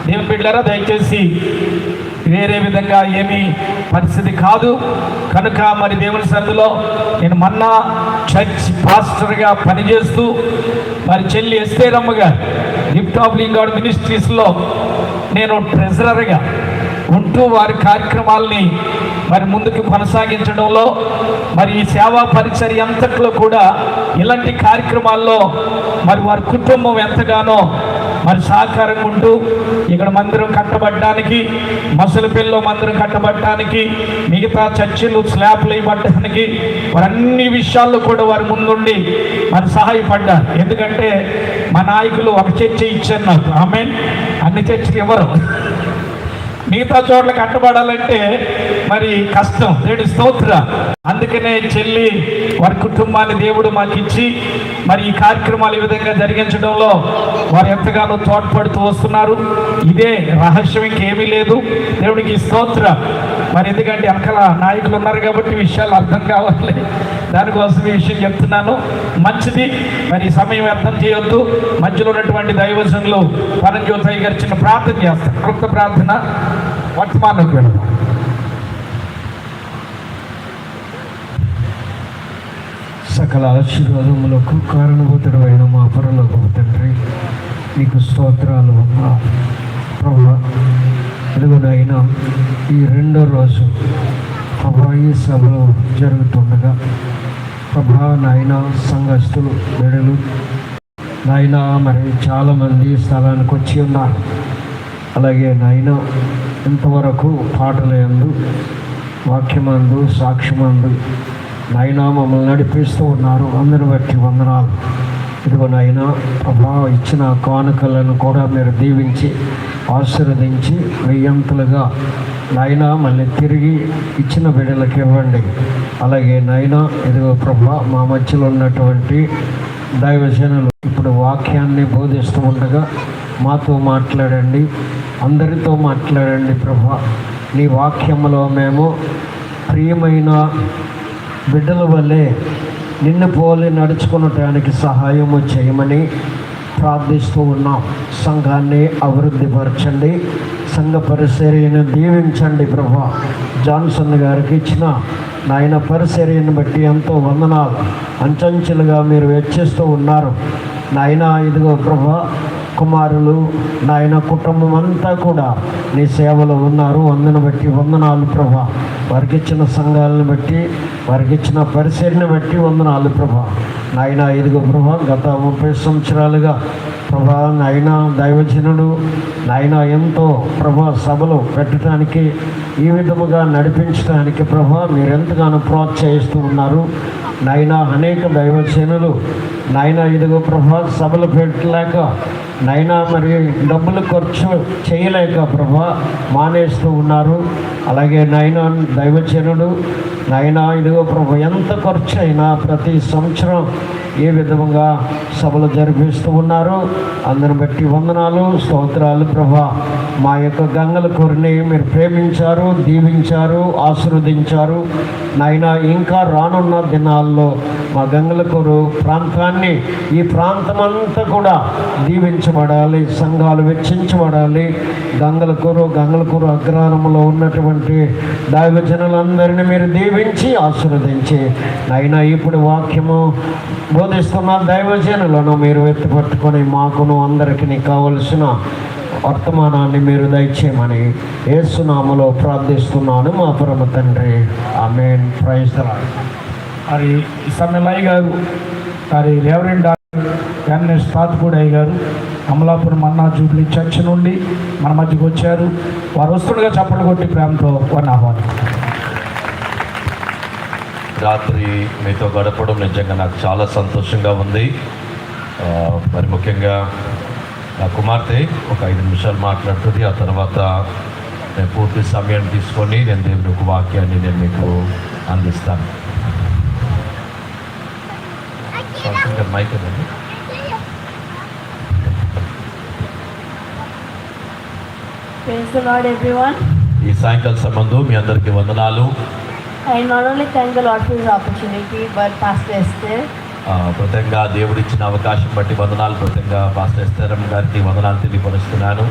దేవుని బిడ్డలారా, దయచేసి వేరే విధంగా ఏమీ పరిస్థితి కాదు కనుక మరి దేవుని సన్నిధిలో నేను మన్నా చర్చ్ పాస్టర్గా పనిచేస్తూ మరి చెల్లి ఎస్తేరమ్మగా గిఫ్ట్ ఆఫ్ లివింగ్ గాడ్ మినిస్ట్రీస్లో నేను ట్రెజరర్గా ఉంటూ వారి కార్యక్రమాలని మరి ముందుకు కొనసాగించడంలో మరి ఈ సేవా పరిచర్య అంతట్లో కూడా ఇలాంటి కార్యక్రమాల్లో మరి వారి కుటుంబం ఎంతగానో మరి సహకారంగా ఉంటూ ఇక్కడ మందిరం కట్టబడడానికి, మసలిపల్లిలో మందిరం కట్టబడడానికి, మిగతా చర్చిలు స్లాబ్లు ఇవ్వడానికి వారు అన్ని విషయాల్లో కూడా వారు ముందుండి మరి సహాయపడ్డారు. ఎందుకంటే మా నాయకులు ఒక చర్చి ఇచ్చారు నాకు, ఆమేన్. అన్ని చర్చిలు ఇవ్వరు, మిగతా చోట్ల కట్టబడాలంటే మరి కష్టం. దేవుడి స్తోత్రం. అందుకనే చెల్లి వారి కుటుంబాన్ని దేవుడు మాకు ఇచ్చి మరి ఈ కార్యక్రమాలు ఈ విధంగా జరిగించడంలో వారు ఎంతగానో తోడ్పడుతూ వస్తున్నారు. ఇదే రహస్యం, ఇంకేమీ లేదు. దేవుడికి స్తోత్రం. మరి ఎందుకంటే వెనకాల నాయకులు ఉన్నారు కాబట్టి విషయాలు అర్థం కావాలి, దానికోసం ఈ విషయం చెప్తున్నాను. మంచిది. మరి సమయం వ్యర్థం చేయొద్దు. మధ్యలో ఉన్నటువంటి దైవజనులు పరంజ్యోతి గారు చిన్న ప్రార్థన చేస్తారు. కృత ప్రార్థన వర్తమానంలోకి వెళ్దాం. సకల ఆశీర్వాదములకు కారణభూతుడైన మా పరలోకపు తండ్రి, నీకు స్తోత్రాలు ప్రభువా. ఇదిగోనైనా ఈ రెండో రోజు ప్రభా ఈ సభలో జరుగుతుండగా ప్రభా నాయన సంఘస్థులు బిడ్డలు నాయన మరి చాలామంది స్థలానికి వచ్చి ఉన్నారు. అలాగే నాయన ఇంతవరకు పాటలందు, వాక్యమందు, సాక్ష్యమందు నాయన మమ్మల్ని నడిపిస్తూ ఉన్నారు. అందరిని బట్టి వందనాలు. ఇదిగో నాయన ప్రభా ఇచ్చిన కానుకలను కూడా మీరు దీవించి ఆశీర్వదించి వెయ్యంతులుగా నాయన మళ్ళీ తిరిగి ఇచ్చిన బిడ్డలకు ఇవ్వండి. అలాగే నాయన ఇదిగో ప్రభా మా మధ్యలో ఉన్నటువంటి దైవజనులు ఇప్పుడు వాక్యాన్ని బోధిస్తూ ఉండగా మాతో మాట్లాడండి, అందరితో మాట్లాడండి ప్రభా. నీ వాక్యంలో మేము ప్రియమైన బిడ్డల వల్లే నిన్ను పోలి నడుచుకునటానికి సహాయము చేయమని ప్రార్థిస్తూ ఉన్నాం. సంఘాన్ని అభివృద్ధిపరచండి, సంఘ పరిచర్యను దీవించండి ప్రభా. జాన్సన్ గారికి ఇచ్చిన నాయన పరిచర్యను బట్టి ఎంతో వందనాలు. అంచెంచెలుగా మీరు వెచ్చిస్తూ ఉన్నారు నాయన. ఇదిగో ప్రభా కుమారులు నాయన కుటుంబం అంతా కూడా నీ సేవలో ఉన్నారు. అందును బట్టి వందనాలు ప్రభా. వారికి ఇచ్చిన సంఘాలను బట్టి, వారికి ఇచ్చిన పరిచర్యను బట్టి వందనాలు ప్రభా. నాయన ఇదిగో ప్రభా గత 30 సంవత్సరాలుగా ప్రభా నాయన దైవజనుడు నాయన ఎంతో ప్రభా సభలు పెట్టడానికి, ఈ విధముగా నడిపించడానికి ప్రభా మీరెంతగానో ప్రోత్సహిస్తూ ఉన్నారు నాయన. అనేక దైవజనులు నాయన ఇదిగో ప్రభా సభలు పెట్టలేక నాయన మరి డబ్బులు ఖర్చు చేయలేక ప్రభా మానేస్తూ ఉన్నారు. అలాగే నాయన దైవజనుడు నాయన ఇదిగో ప్రభా ఎంత ఖర్చు అయినా ప్రతి సంవత్సరం ఏ విధంగా సభలు జరిపిస్తూ ఉన్నారు. అందరిని బట్టి వందనాలు, స్తోత్రాలు ప్రభా. మా యొక్క గంగల కొరిని మీరు ప్రేమించారు, దీవించారు, ఆశీర్వదించారు నాయన. ఇంకా రానున్న దినాల్లో మా గంగలకూరు ప్రాంతాన్ని, ఈ ప్రాంతమంతా కూడా దీవించబడాలి, సంఘాలు వెచ్చించబడాలి. గంగలకూరు అగ్రహారంలో ఉన్నటువంటి దైవజనులందరినీ మీరు దీవించి ఆశీర్వదించి నాయన ఇప్పుడు వాక్యము బోధిస్తున్న దైవజనులను మీరు ఎత్తిపట్టుకొని మాకును అందరికీ కావలసిన వర్తమానాన్ని మీరు దయచేయమని యేసు నామములో ప్రార్థిస్తున్నాను మా పరమ తండ్రి, ఆమేన్. Praise the lord. మరి సమలయ్య గారు, మరి రెవరెండ్ ఎన్ఎస్ తాత్పూడయ్య గారు అమలాపురం మన్నా జూబ్లీ చర్చ్ నుండి మన మధ్యకు వచ్చారు. వారు వస్తుండగా చప్పట్లు కొట్టి ప్రేమతో వారిని ఆహ్వానం. రాత్రి మీతో గడపడం నిజంగా నాకు చాలా సంతోషంగా ఉంది. మరి ముఖ్యంగా నా కుమార్తె ఒక 5 నిమిషాలు మాట్లాడుతుంది. ఆ తర్వాత నేను పూర్తి సమయం తీసుకొని నేను దేవుని యొక్క వాక్యాన్ని నేను మీకు అందిస్తాను. మైక్ అండి. Praise the Lord, everyone. ఈ సాయంకాల సంబంధం మీ అందరికీ వందనాలు. I not only thank the Lord for this opportunity, but Pastor Esther. ప్రత్యేకంగా దేవుడిచ్చిన అవకాశం బట్టి వందనాలు. ప్రత్యేకంగా పాస్టర్ ఎస్తేరమ్మ గారికి వందనాలు తెలియపరుస్తున్నాను.